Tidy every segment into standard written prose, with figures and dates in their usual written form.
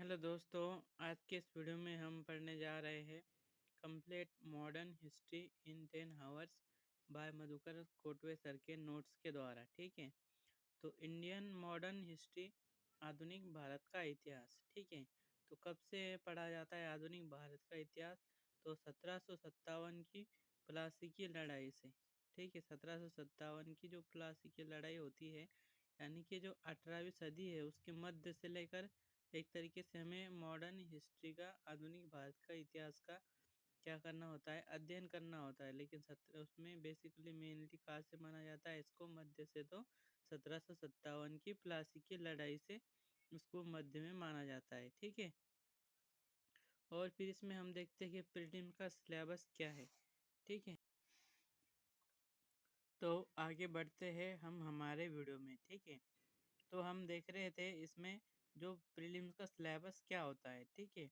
Hello दोस्तों, आज के इस वीडियो में हम पढ़ने जा रहे हैं complete modern history in 10 hours by Madhukar Kotwe sir के नोट्स के द्वारा। ठीक है, तो इंडियन मॉडर्न हिस्ट्री, आधुनिक भारत का इतिहास। ठीक है, तो कब से पढ़ा जाता है आधुनिक भारत का इतिहास? तो 1757 की प्लासी की लड़ाई से। ठीक है, 1757 की जो प्लासी की लड़ाई होती है, यानी कि जो 18वीं सदी है उसके मध्य से लेकर एक तरीके से हमें मॉडर्न हिस्ट्री का, आधुनिक भारत का इतिहास का क्या करना होता है, अध्ययन करना होता है। लेकिन उसमें बेसिकली मेनली कहाँ से माना जाता है इसको? मध्य से। तो 1757 की प्लासी की लड़ाई से उसको मध्य में माना जाता है। ठीक है, और फिर इसमें हम देखते हैं कि प्रीलिम का सिलेबस क्या है। ठीक है, तो आगे बढ़ते हैं हम हमारे वीडियो में। ठीक है, तो हम देख रहे थे इसमें जो प्रीलिम्स का सिलेबस क्या होता है। ठीक है,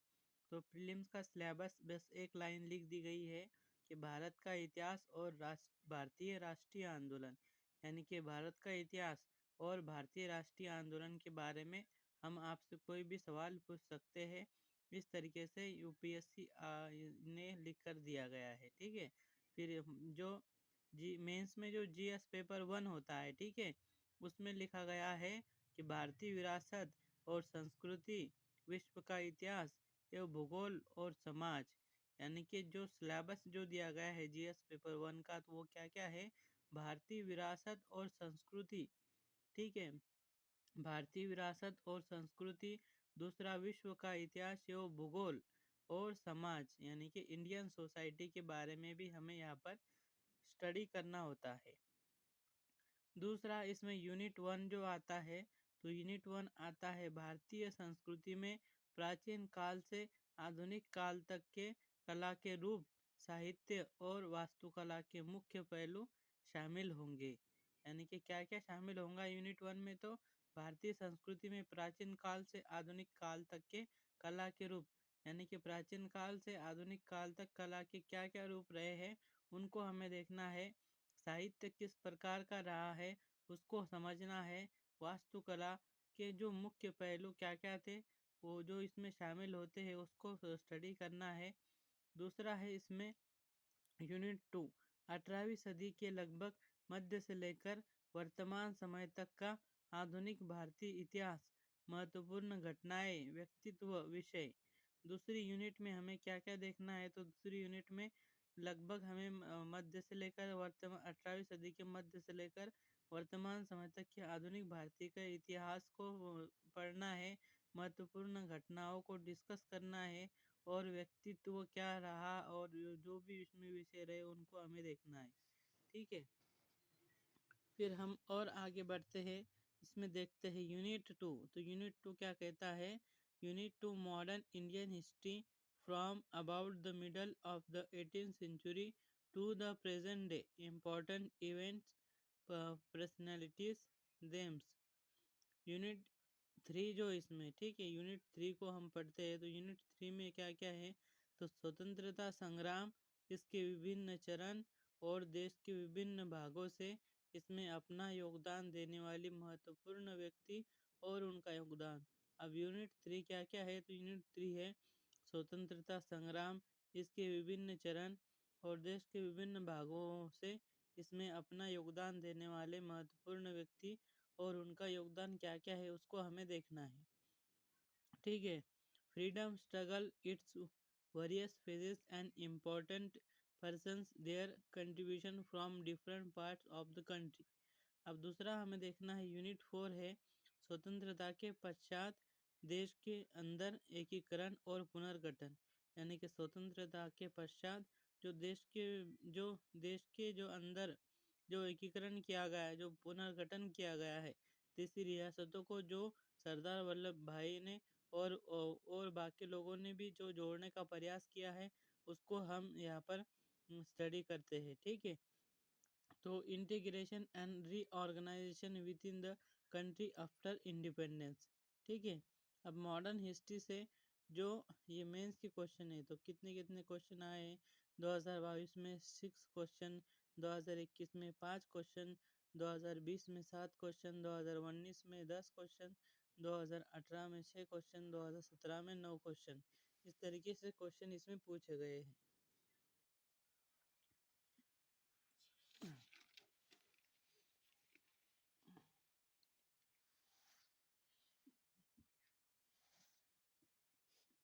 तो प्रीलिम्स का सिलेबस बस एक लाइन लिख दी गई है कि भारत का इतिहास और भारतीय राष्ट्रीय आंदोलन, यानी कि भारत का इतिहास और भारतीय राष्ट्रीय आंदोलन के बारे में हम आपसे कोई भी सवाल पूछ सकते हैं। इस तरीके से यूपीएससी ने लिख कर दिया गया है। ठीक है, फिर जो जी मेंस में जो जीएस पेपर 1 होता है, ठीक है, उसमें लिखा गया है कि भारतीय विरासत और संस्कृति, विश्व का इतिहास एवं भूगोल और समाज, यानी कि जो सिलेबस जो दिया गया है जीएस पेपर 1 का, तो वो क्या क्या है? भारतीय विरासत और संस्कृति। ठीक है, भारतीय विरासत और संस्कृति, दूसरा विश्व का इतिहास एवं भूगोल और समाज, यानी कि इंडियन सोसाइटी के बारे में भी हमें यहाँ पर स्टडी करना होता है। दूसरा इसमें यूनिट 1 जो आता है, तो यूनिट 1 आता है भारतीय संस्कृति में प्राचीन काल से आधुनिक काल तक के कला के रूप, साहित्य और वास्तुकला के मुख्य पहलू शामिल होंगे। यानी कि क्या क्या शामिल होगा यूनिट 1 में? तो भारतीय संस्कृति में प्राचीन काल से आधुनिक काल तक के कला के रूप, यानी कि प्राचीन काल से आधुनिक काल तक कला के क्या क्या रूप रहे हैं उनको हमें देखना है। साहित्य किस प्रकार का रहा है उसको समझना है। वास्तुकला के जो मुख्य पहलू क्या क्या थे वो जो इसमें शामिल होते हैं उसको स्टडी करना है। दूसरा है इसमें यूनिट 2, 18वीं सदी के लगभग मध्य से लेकर वर्तमान समय तक का आधुनिक भारतीय इतिहास, महत्वपूर्ण घटनाएं, व्यक्तित्व, विषय। दूसरी यूनिट में हमें क्या क्या देखना है? तो दूसरी यूनिट में लगभग हमें मध्य से लेकर वर्तमान, 18वीं सदी के मध्य से लेकर वर्तमान समय तक के आधुनिक भारतीय के इतिहास को पढ़ना है, महत्वपूर्ण घटनाओं को डिस्कस करना है और व्यक्तित्व क्या रहा और जो भी इसमें विषय रहे उनको हमें देखना है। ठीक है, फिर हम और आगे बढ़ते हैं, इसमें देखते हैं यूनिट 2। तो यूनिट 2 क्या कहता है? Unit 2 modern Indian history from about the middle of the 18th century to the present day, important events, personalities, themes. Unit 3 जो इसमें, ठीक है, यूनिट 3 को हम पढ़ते हैं। तो यूनिट 3 में क्या क्या है? तो स्वतंत्रता संग्राम, इसके विभिन्न चरण और देश के विभिन्न भागों से इसमें अपना योगदान देने वाली महत्वपूर्ण व्यक्ति और उनका योगदान। अब यूनिट 3 क्या क्या है? तो यूनिट 3 है स्वतंत्रता संग्राम, इसके विभिन्न चरण और देश के विभिन्न भागों से इसमें अपना योगदान देने वाले महत्वपूर्ण व्यक्ति और उनका योगदान क्या क्या है उसको हमें देखना है। ठीक है, freedom struggle, its various phases and important persons, there contribution from different parts of the country. अब दूसरा हमें देखना है यूनिट 4 है स्वतंत्रता के पश्चात देश के अंदर एकीकरण और पुनर्गठन, यानी कि स्वतंत्रता के पश्चात जो देश के जो अंदर जो एकीकरण किया गया है, जो पुनर्गठन किया गया है देसी रियासतों को, जो सरदार वल्लभ भाई ने और बाकी लोगों ने भी जो जोड़ने का प्रयास किया है उसको हम यहाँ पर स्टडी करते हैं। ठीक है, तो integration and reorganisation within the country after independence. ठीक है, अब मॉडर्न हिस्ट्री से जो ये मेंस के क्वेश्चन है, तो कितने कितने क्वेश्चन आए हैं? 2022 में 6 क्वेश्चन, 2021 में 5 क्वेश्चन, 2020 में 7 क्वेश्चन, 2019 में 10 क्वेश्चन, 2018 में 6 क्वेश्चन, 2017 में 9 क्वेश्चन। इस तरीके से क्वेश्चन इसमें पूछे गए हैं।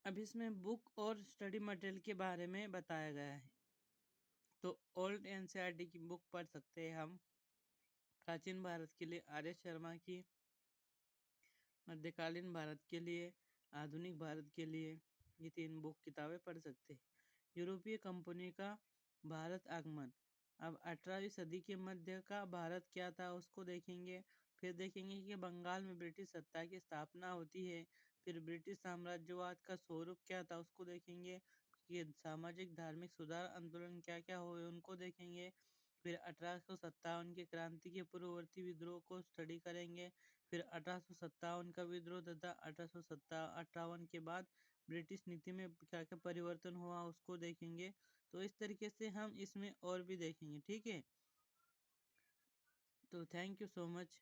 अब इसमें बुक और स्टडी मटेरियल के बारे में बताया गया है। तो ओल्ड एनसीईआरटी की बुक पढ़ सकते हैं हम। प्राचीन भारत के लिए आर्य शर्मा की, मध्यकालीन भारत के लिए, आधुनिक भारत के लिए, ये 3 बुक किताबें पढ़ सकते हैं। यूरोपीय कंपनी का भारत आगमन। अब 18वीं सदी के मध्य का भारत क्या था उसको देखेंगे। फिर देखेंगे कि बंगाल में ब्रिटिश सत्ता की स्थापना होती है। फिर ब्रिटिश साम्राज्यवाद का स्वरूप क्या था उसको देखेंगे। कि सामाजिक धार्मिक सुधार आंदोलन क्या क्या हुए उनको देखेंगे। फिर 1857 के क्रांति के पूर्ववर्ती विद्रोह को स्टडी करेंगे। फिर 1857 का विद्रोह तथा 1858 के बाद ब्रिटिश नीति में क्या क्या परिवर्तन हुआ उसको देखेंगे। तो इस तरीके से हम इसमें और भी देखेंगे। ठीक है, तो थैंक यू सो मच।